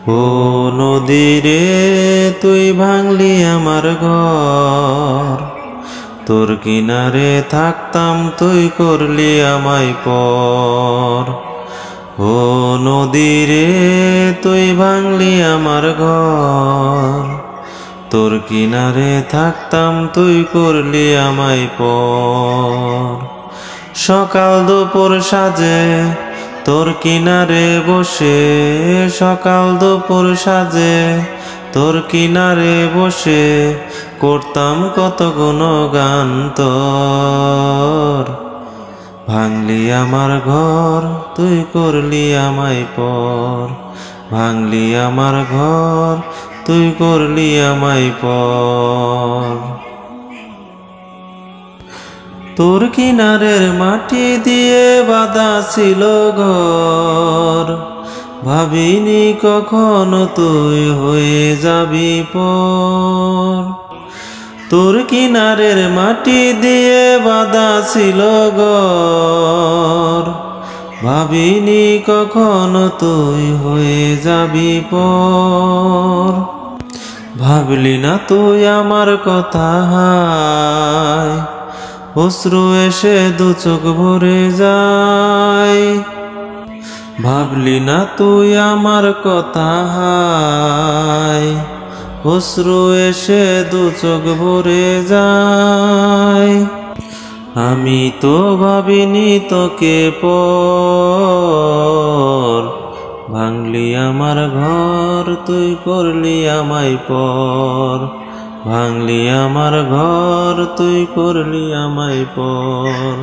ও নদী রে তুই ভাঙলি আমার ঘর, তোর কিনারে থাকতাম তুই করলি আমায় পর। ও নদী রে তুই ভাঙলি আমার ঘর, তোর কিনারে থাকতাম তুই করলি আমায় পর। সকাল দুপুর সাজে তোর কিনারে বসে, সকাল দুপুর সাজে তোর কিনারে বসে করতাম কত গুণগান তোর। ভাঙলি আমার ঘর তুই করলি আমায় পর, ভাঙলি আমার ঘর তুই করলি আমায় পর। তোর কিনারের মাটি দিয়ে বাঁধা ছিল ঘর, ভাবিনি কখনো তুই হয়ে যাবি পর। তোর কিনারের মাটি দিয়ে বাঁধা ছিল ঘর, ভাবিনি কখনো তুই হয়ে যাবি পর। ভাবলি না তুই আমার কথা, হায় অশ্রু এসে দু চোখ ভরে যায়। ভাবলি না তুই আমার কথা, হায় অশ্রু এসে দু চোখ ভরে যায়। আমি তো ভাবিনি তোকে পর, ভাঙলি আমার ঘর তুই করলি আমায় পর, ভাঙলি আমার ঘর তুই করলি আমায় পর।